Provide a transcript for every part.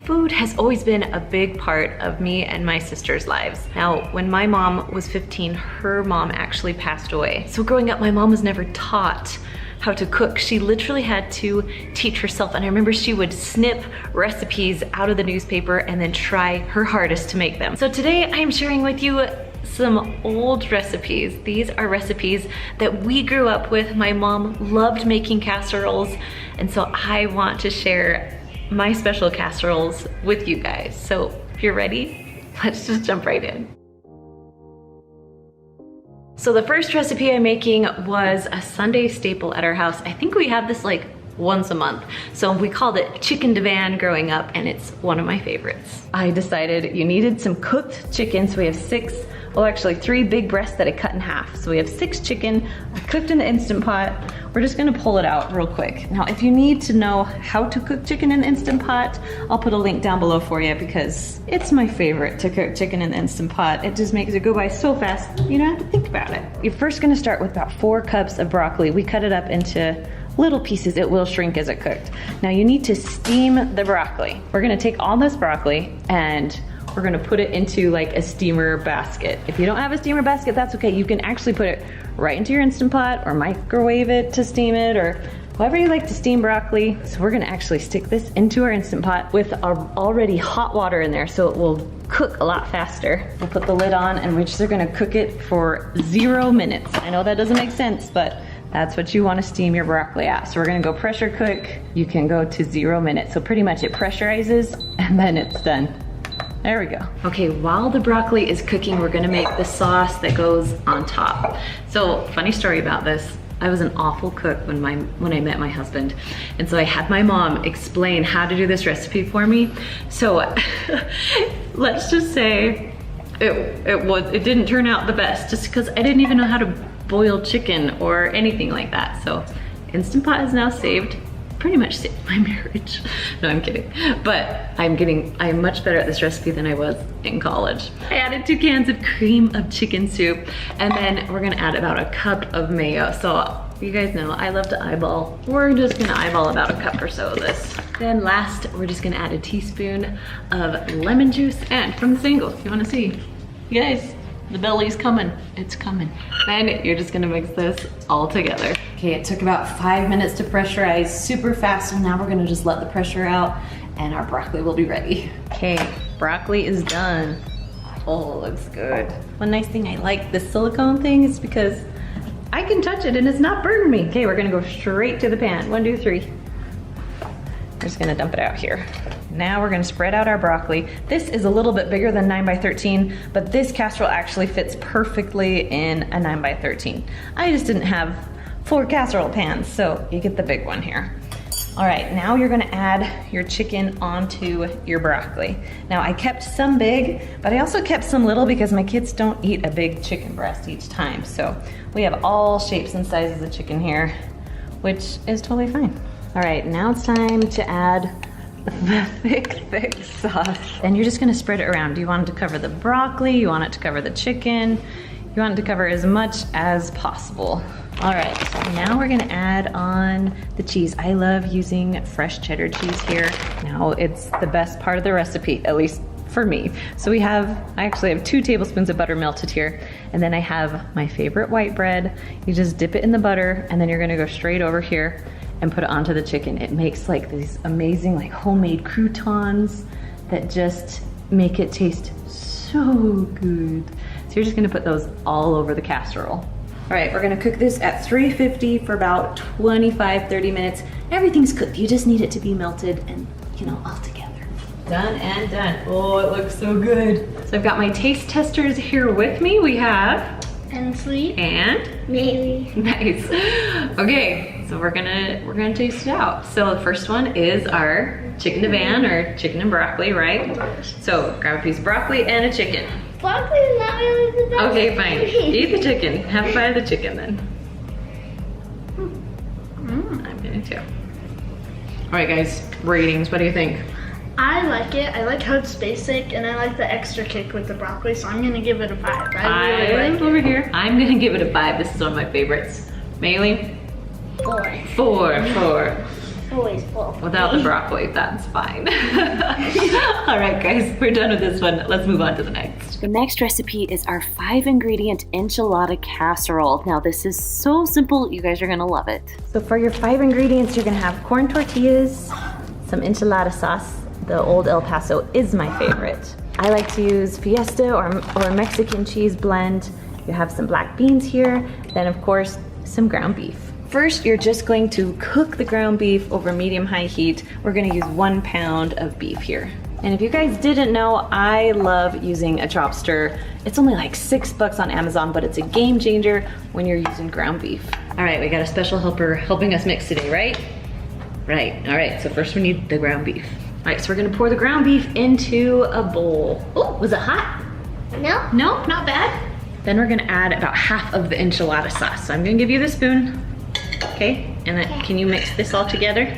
Food has always been a big part of me and my sister's lives. Now, when my mom was 15, her mom actually passed away. So growing up, my mom was never taught how to cook. She literally had to teach herself. And I remember she would snip recipes out of the newspaper and then try her hardest to make them. So today I'm sharing with you some old recipes. These are recipes that we grew up with. My mom loved making casseroles, and so I want to share my special casseroles with you guys. So if you're ready, let's just jump right in. So the first recipe I'm making was a Sunday staple at our house. I think we have this like once a month. So we called it chicken divan growing up, and it's one of my favorites. I decided you needed some cooked chicken, so we have actually 3 big breasts that I cut in half. So we have 6 chicken cooked in the Instant Pot. We're just gonna pull it out real quick. Now, if you need to know how to cook chicken in the Instant Pot, I'll put a link down below for you because it's my favorite to cook chicken in the Instant Pot. It just makes it go by so fast, you don't have to think about it. You're first gonna start with about 4 cups of broccoli. We cut it up into little pieces. It will shrink as it cooked. Now you need to steam the broccoli. We're gonna take all this broccoli and we're gonna put it into like a steamer basket. If you don't have a steamer basket, that's okay. You can actually put it right into your Instant Pot or microwave it to steam it, or however you like to steam broccoli. So we're gonna actually stick this into our Instant Pot with our already hot water in there so it will cook a lot faster. We'll put the lid on and we're just gonna cook it for 0 minutes. I know that doesn't make sense, but that's what you want to steam your broccoli at. So we're gonna go pressure cook. You can go to 0 minutes. So pretty much it pressurizes and then it's done. There we go. Okay, while the broccoli is cooking, we're gonna make the sauce that goes on top. So funny story about this. I was an awful cook when I met my husband. And so I had my mom explain how to do this recipe for me. So let's just say it didn't turn out the best just because I didn't even know how to boil chicken or anything like that. So Instant Pot is now saved. Pretty much saved my marriage. No, I'm kidding. But I'm much better at this recipe than I was in college. I added 2 cans of cream of chicken soup, and then we're gonna add about a cup of mayo. So you guys know I love to eyeball. We're just gonna eyeball about a cup or so of this. Then last, we're just gonna add a teaspoon of lemon juice. And from this angle, if you wanna see, you guys, the belly's coming, it's coming. Then you're just gonna mix this all together. Okay, it took about 5 minutes to pressurize, super fast, and now we're gonna just let the pressure out and our broccoli will be ready. Okay, broccoli is done. Oh, looks good. One nice thing I like this silicone thing is because I can touch it and it's not burning me. Okay, we're gonna go straight to the pan. 1, 2, 3. We're just gonna dump it out here. Now we're gonna spread out our broccoli. This is a little bit bigger than 9 by 13, but this casserole actually fits perfectly in a 9 by 13. I just didn't have 4 casserole pans, so you get the big one here. All right, now you're gonna add your chicken onto your broccoli. Now I kept some big, but I also kept some little because my kids don't eat a big chicken breast each time. So we have all shapes and sizes of chicken here, which is totally fine. All right, now it's time to add the thick sauce. And you're just gonna spread it around. Do you want it to cover the broccoli? You want it to cover the chicken? You want it to cover as much as possible. All right, so now we're gonna add on the cheese. I love using fresh cheddar cheese here. Now it's the best part of the recipe, at least for me. So I actually have 2 tablespoons of butter melted here. And then I have my favorite white bread. You just dip it in the butter and then you're gonna go straight over here and put it onto the chicken. It makes like these amazing like homemade croutons that just make it taste so good. So you're just gonna put those all over the casserole. All right, we're gonna cook this at 350 for about 25-30 minutes. Everything's cooked, you just need it to be melted and, you know, all together. Done and done. Oh, it looks so good. So I've got my taste testers here with me. We have Hensley and Maybe. Nice. Okay, so we're gonna taste it out. So the first one is our chicken divan or chicken and broccoli, right? So grab a piece of broccoli and a chicken. Broccoli is not really the best. Okay, fine. Eat the chicken. Have a bite of the chicken then. I'm gonna too. All right, guys. Ratings. What do you think? I like it. I like how it's basic, and I like the extra kick with the broccoli, so I'm gonna give it a 5. I really like it. Over here. I'm gonna give it a 5. This is one of my favorites. Maylee? 4. 4. Always 4. Without the broccoli, that's fine. All right, guys, we're done with this one. Let's move on to the next. The next recipe is our 5-ingredient enchilada casserole. Now, this is so simple. You guys are gonna love it. So for your 5 ingredients, you're gonna have corn tortillas, some enchilada sauce. The old El Paso is my favorite. I like to use Fiesta or Mexican cheese blend. You have some black beans here. Then, of course, some ground beef. First, you're just going to cook the ground beef over medium-high heat. We're gonna use 1 pound of beef here. And if you guys didn't know, I love using a chop stir. It's only like $6 on Amazon, but it's a game changer when you're using ground beef. All right, we got a special helper helping us mix today, right? Right, all right, so first we need the ground beef. All right, so we're gonna pour the ground beef into a bowl. Oh, was it hot? No. No, not bad. Then we're gonna add about half of the enchilada sauce. So I'm gonna give you the spoon. Okay, and then can you mix this all together?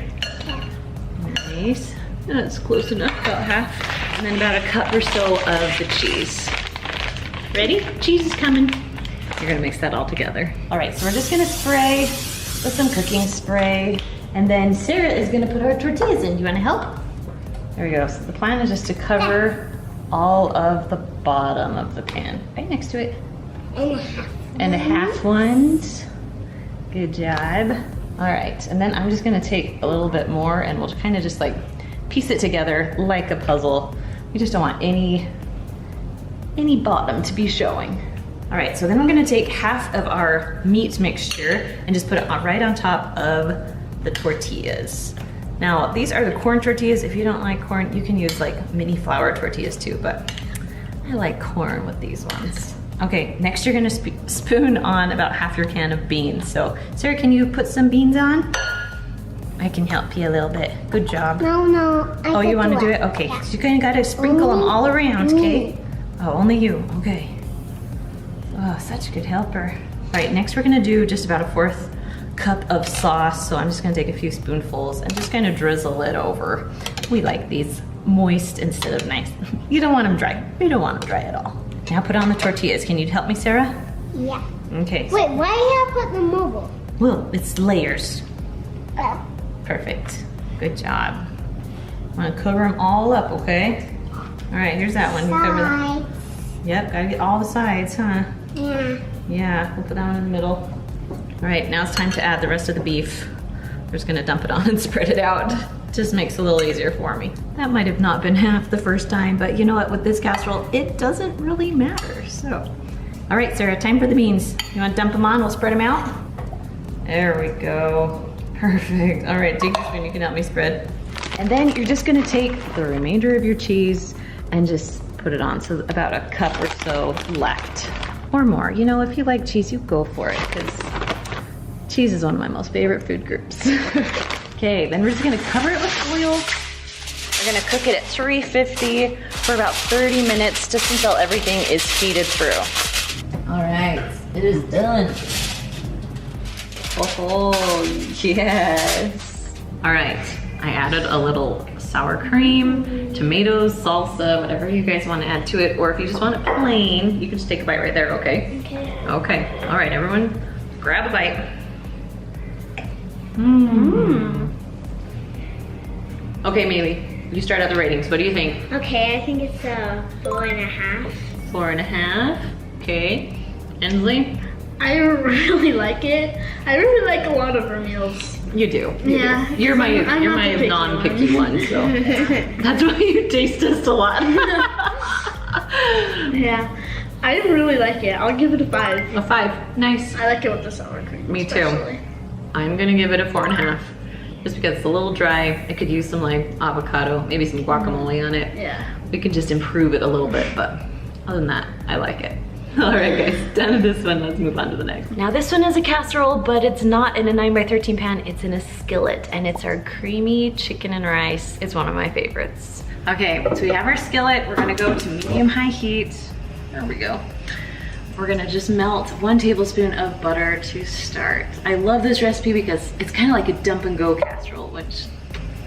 Nice. That's close enough, about half. And then about a cup or so of the cheese. Ready? Cheese is coming. You're gonna mix that all together. All right, so we're just gonna spray with some cooking spray. And then Sarah is gonna put our tortillas in. Do you wanna help? There we go. So the plan is just to cover all of the bottom of the pan. Right next to it. And a half ones. Good job. All right, and then I'm just gonna take a little bit more and we'll kind of just like piece it together like a puzzle. We just don't want any bottom to be showing. All right, so then we're gonna take half of our meat mixture and just put it right on top of the tortillas. Now, these are the corn tortillas. If you don't like corn, you can use like mini flour tortillas too, but I like corn with these ones. Okay, next you're gonna spoon on about half your can of beans. So, Sarah, can you put some beans on? I can help you a little bit. Good job. No. Oh, you wanna do it? Okay, so you kinda gotta sprinkle them all around, okay? Oh, only you, okay. Oh, such a good helper. All right, next we're gonna do just about a 1/4 cup of sauce. So I'm just gonna take a few spoonfuls and just kind of drizzle it over. We like these moist instead of nice. You don't want them dry. You don't want them dry at all. Now put on the tortillas. Can you help me, Sarah? Yeah. Okay. Wait, why do you put the mobile? Well, it's layers. Oh. Perfect. Good job. I'm gonna cover them all up, okay? All right, here's that one. You cover that. Yep, gotta get all the sides, huh? Yeah. Yeah, we'll put that one in the middle. All right, now it's time to add the rest of the beef. We're just gonna dump it on and spread it out. Just makes it a little easier for me. That might have not been half the first time, but you know what, with this casserole, it doesn't really matter, so. All right, Sarah, time for the beans. You wanna dump them on, we'll spread them out? There we go, perfect. All right, take the spoon, you can help me spread. And then you're just gonna take the remainder of your cheese and just put it on, so about a cup or so left, or more. You know, if you like cheese, you go for it, because cheese is one of my most favorite food groups. Okay, then we're just gonna cover it with oil. We're gonna cook it at 350 for about 30 minutes, just until everything is heated through. All right, it is done. Oh, yes. All right, I added a little sour cream, tomatoes, salsa, whatever you guys wanna add to it, or if you just want it plain, you can just take a bite right there, okay? Okay. Okay, all right, everyone, grab a bite. Okay, Maylee, you start out the ratings. What do you think? Okay, I think it's a 4.5. 4.5. Okay. Ensley? I really like it. I really like a lot of our meals. You do. Yeah. You're my I'm you're not my the picky non-picky one, so that's why you taste test a lot. Yeah. I really like it. I'll give it a 5. A 5. Nice. I like it with the sour cream. Me especially. too. I'm gonna give it a 4.5. Just because it's a little dry. I could use some like avocado, maybe some guacamole on it. Yeah. We could just improve it a little bit, but other than that, I like it. All right, guys, done with this one. Let's move on to the next. Now this one is a casserole, but it's not in a 9x13 pan. It's in a skillet, and it's our creamy chicken and rice. It's one of my favorites. Okay, so we have our skillet. We're gonna go to medium-high heat. There we go. We're gonna just melt 1 tablespoon of butter to start. I love this recipe because it's kind of like a dump and go casserole, which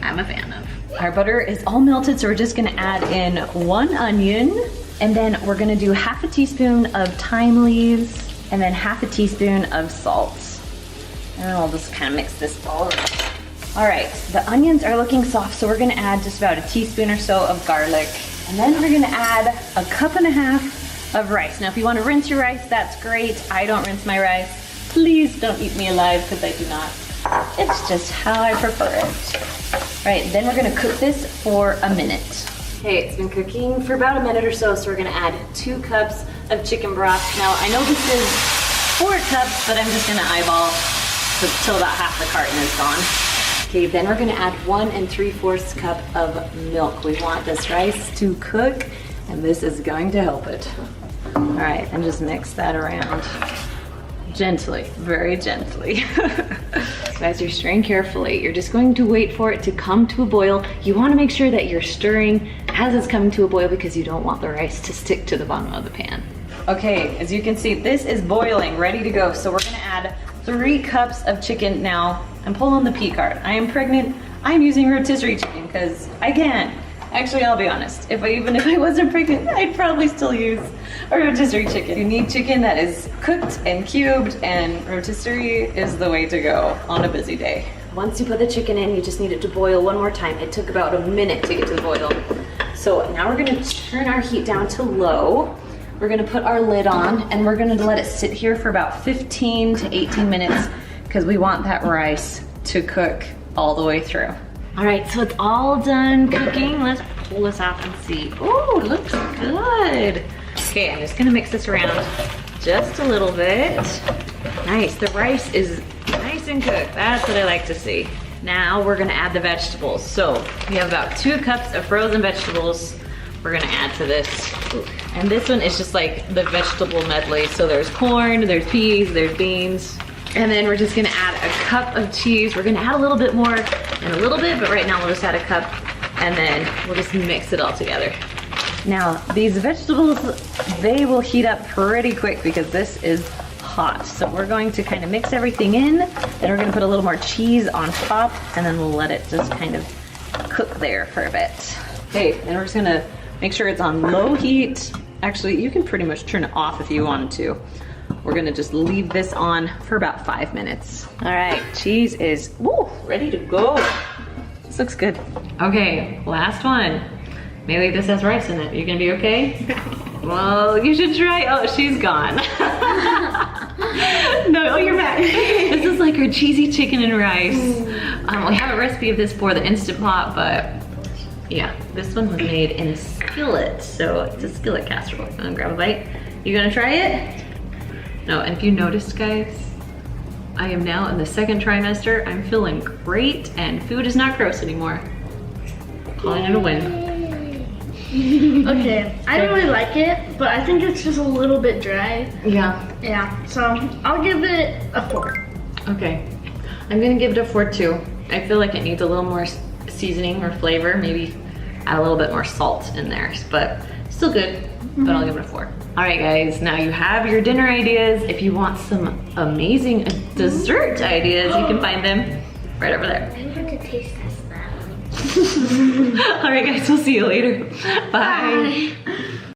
I'm a fan of. Our butter is all melted, so we're just gonna add in 1 onion, and then we're gonna do half a teaspoon of thyme leaves, and then half a teaspoon of salt. And then we'll just kind of mix this all around. All right, the onions are looking soft, so we're gonna add just about a teaspoon or so of garlic. And then we're gonna add a 1.5 cups of rice. Now, if you wanna rinse your rice, that's great. I don't rinse my rice. Please don't eat me alive, because I do not. It's just how I prefer it. All right, then we're gonna cook this for a minute. Okay, it's been cooking for about a minute or so, so we're gonna add 2 cups of chicken broth. Now, I know this is 4 cups, but I'm just gonna eyeball till about half the carton is gone. Okay, then we're gonna add 1 3/4 cup of milk. We want this rice to cook, and this is going to help it. All right, and just mix that around. Gently, very gently. So as you're stirring carefully, you're just going to wait for it to come to a boil. You wanna make sure that you're stirring as it's coming to a boil because you don't want the rice to stick to the bottom of the pan. Okay, as you can see, this is boiling, ready to go. So we're gonna add 3 cups of chicken now. I'm pulling the P card. I am pregnant. I'm using rotisserie chicken because I can. Actually, I'll be honest. Even if I wasn't pregnant, I'd probably still use a rotisserie chicken. You need chicken that is cooked and cubed, and rotisserie is the way to go on a busy day. Once you put the chicken in, you just need it to boil one more time. It took about a minute to get to the boil. So now we're gonna turn our heat down to low. We're gonna put our lid on, and we're gonna let it sit here for about 15 to 18 minutes because we want that rice to cook all the way through. All right, so it's all done cooking. Let's pull this off and see. Oh, it looks good. Okay, I'm just gonna mix this around just a little bit. Nice, the rice is nice and cooked. That's what I like to see. Now we're gonna add the vegetables. So we have about 2 cups of frozen vegetables we're gonna add to this. Ooh. And this one is just like the vegetable medley. So there's corn, there's peas, there's beans. And then we're just gonna add a cup of cheese. We're gonna add a little bit more in a little bit, but right now we'll just add a cup and then we'll just mix it all together. Now, these vegetables, they will heat up pretty quick because this is hot. So we're going to kind of mix everything in, then we're gonna put a little more cheese on top, and then we'll let it just kind of cook there for a bit. Okay, and we're just gonna make sure it's on low heat. Actually, you can pretty much turn it off if you wanted to. We're gonna just leave this on for about 5 minutes. All right, cheese is ready to go. This looks good. Okay, last one. Maybe this has rice in it. You gonna be okay? Well, you should try. Oh, she's gone. No, oh, you're back. This is like our cheesy chicken and rice. We have a recipe of this for the Instant Pot, but yeah, this one was made in a skillet. So it's a skillet casserole. I'm gonna grab a bite. You gonna try it? No, and if you noticed, guys, I am now in the 2nd trimester. I'm feeling great, and food is not gross anymore. Calling it a win. Okay, I don't really like it, but I think it's just a little bit dry. Yeah. Yeah, so I'll give it a 4. Okay, I'm gonna give it a 4 too. I feel like it needs a little more seasoning or flavor, maybe add a little bit more salt in there, but still good, but I'll give it a 4. All right, guys, now you have your dinner ideas. If you want some amazing dessert ideas, you can find them right over there. I want to taste test that. All right, guys, we'll see you later. Bye. Bye.